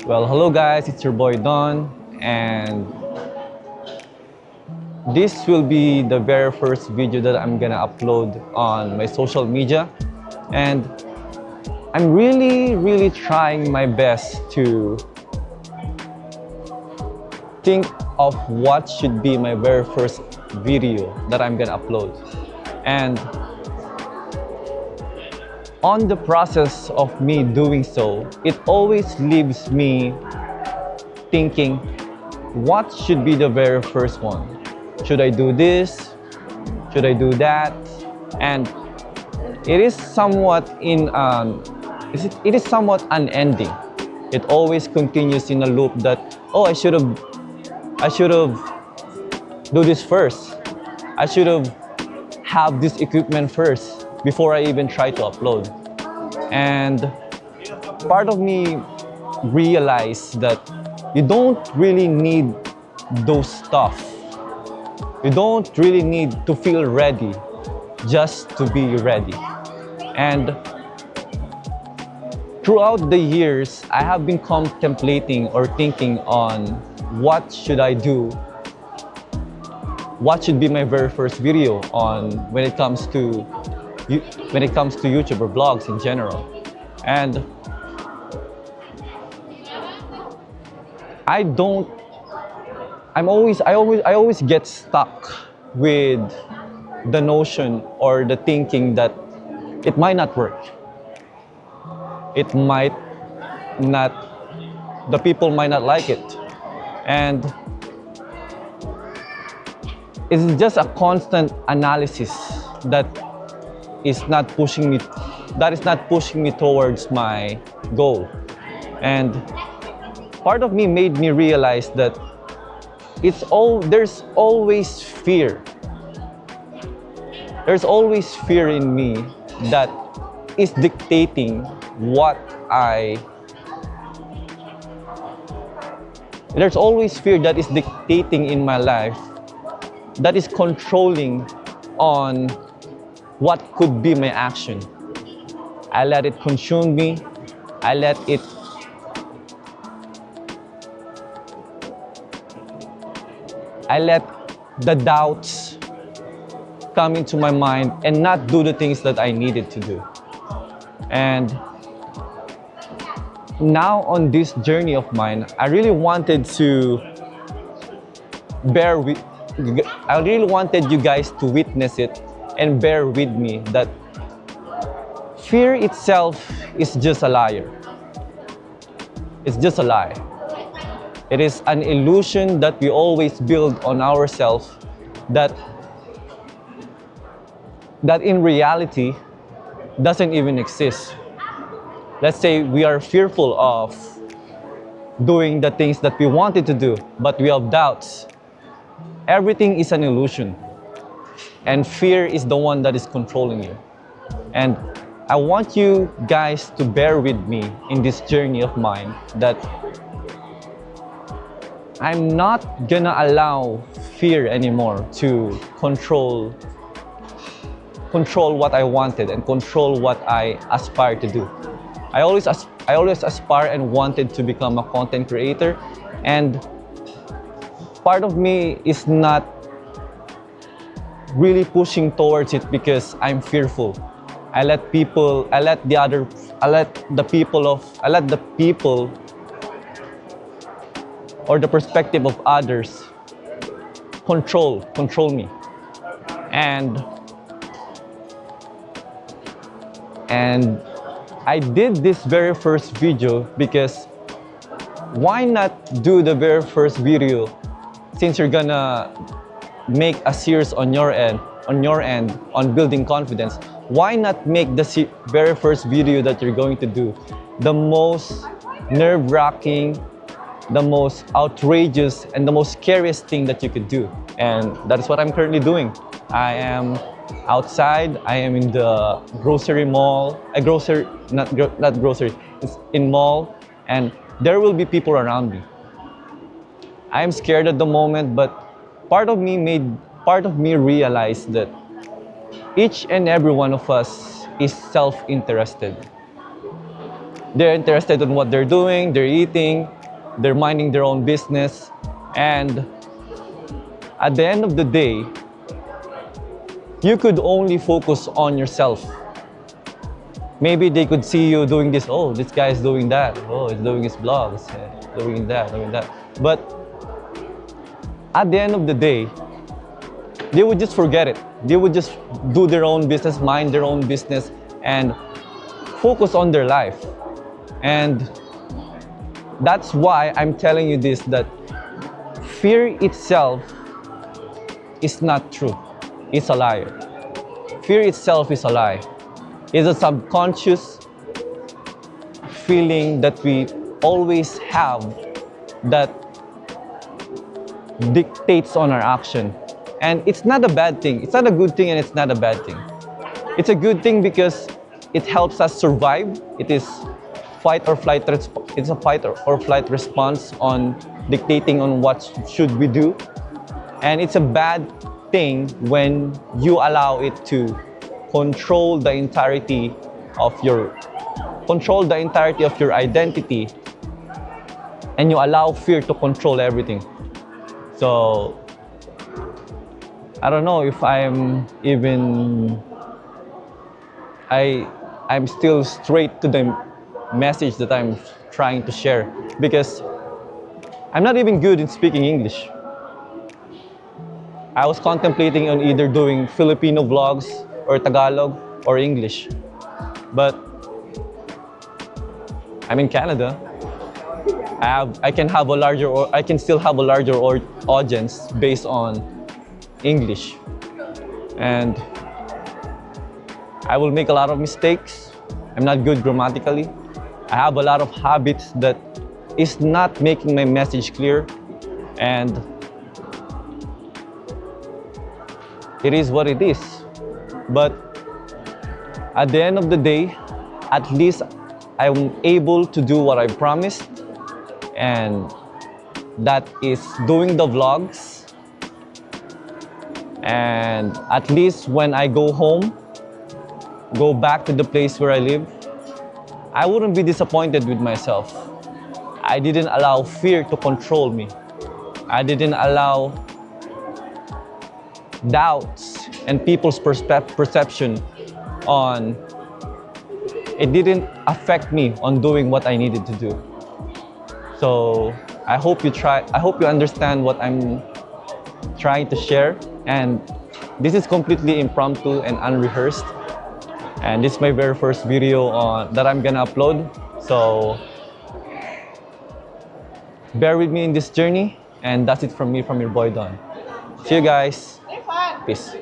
Well, hello guys, it's your boy Don, and this will be the very first video that I'm gonna upload on my social media. And I'm really trying my best to think of what should be my very first video that I'm gonna upload. And on the process of me doing so, it always leaves me thinking, what should be the very first one? Should I do this? Should I do that? And it is somewhat it is somewhat unending. It always continues in a loop that, oh, I should have do this first. I should have this equipment first before I even try to upload. And part of me realized that you don't really need those stuff. You don't really need to feel ready just to be ready. And throughout the years, I have been contemplating or thinking on what should I do? What should be my very first video on when it comes to YouTube or blogs in general. And I don't I always get stuck with the notion or the thinking that it might not work. It might not, the people might not like it. And it's just a constant analysis that is not pushing me towards my goal. And part of me made me realize that there's always fear. There's always fear in me that is dictating there's always fear that is dictating in my life, that is controlling on what could be my action. I let it consume me. I let the doubts come into my mind and not do the things that I needed to do. And now on this journey of mine, I really wanted you guys to witness it and bear with me that fear itself is just a liar. It's just a lie. It is an illusion that we always build on ourselves that in reality doesn't even exist. Let's say we are fearful of doing the things that we wanted to do, but we have doubts. Everything is an illusion, and fear is the one that is controlling you. And I want you guys to bear with me in this journey of mine that I'm not gonna allow fear anymore to control what I wanted and control what I aspire to do. I always aspire and wanted to become a content creator, and part of me is not really pushing towards it because I'm fearful. I let the people or the perspective of others control me. And I did this very first video because why not do the very first video, since you're gonna make a series on your end on building confidence? Why not make the very first video that you're going to do the most nerve-wracking, the most outrageous, and the most scariest thing that you could do? And that is what I'm currently doing. I am outside. I am in the grocery mall. Not grocery. It's in mall, and there will be people around me. I am scared at the moment, but part of me realize that each and every one of us is self-interested. They're interested in what they're doing, they're eating, they're minding their own business. And at the end of the day, you could only focus on yourself. Maybe they could see you doing this, oh, this guy is doing that, oh, he's doing his blogs, doing that, doing that. But at the end of the day, they would just forget it. They would just do their own business, mind their own business, and focus on their life. And that's why I'm telling you this, that fear itself is not true. It's a lie. Fear itself is a lie. It's a subconscious feeling that we always have that dictates on our action. And it's not a bad thing. It's not a good thing and it's not a bad thing. It's a good thing because it helps us survive. It is fight or flight. It's a fight or flight response on dictating on what should we do. And it's a bad thing when you allow it to control the entirety of your identity, and you allow fear to control everything. So I don't know if I'm still straight to the message that I'm trying to share, because I'm not even good in speaking English. I was contemplating on either doing Filipino vlogs or Tagalog or English. But I'm in Canada. I can still have a larger audience based on English. And I will make a lot of mistakes. I'm not good grammatically. I have a lot of habits that is not making my message clear, and it is what it is. But at the end of the day, at least I'm able to do what I promised, and that is doing the vlogs. And at least when I go home, go back to the place where I live, I wouldn't be disappointed with myself. I didn't allow fear to control me. I didn't allow doubts and people's perception on it didn't affect me on doing what I needed to do. So I hope you understand what I'm trying to share. And this is completely impromptu and unrehearsed. And this is my very first video that I'm gonna upload. So bear with me in this journey. And that's it from me, from your boy Don. See you guys. Peace.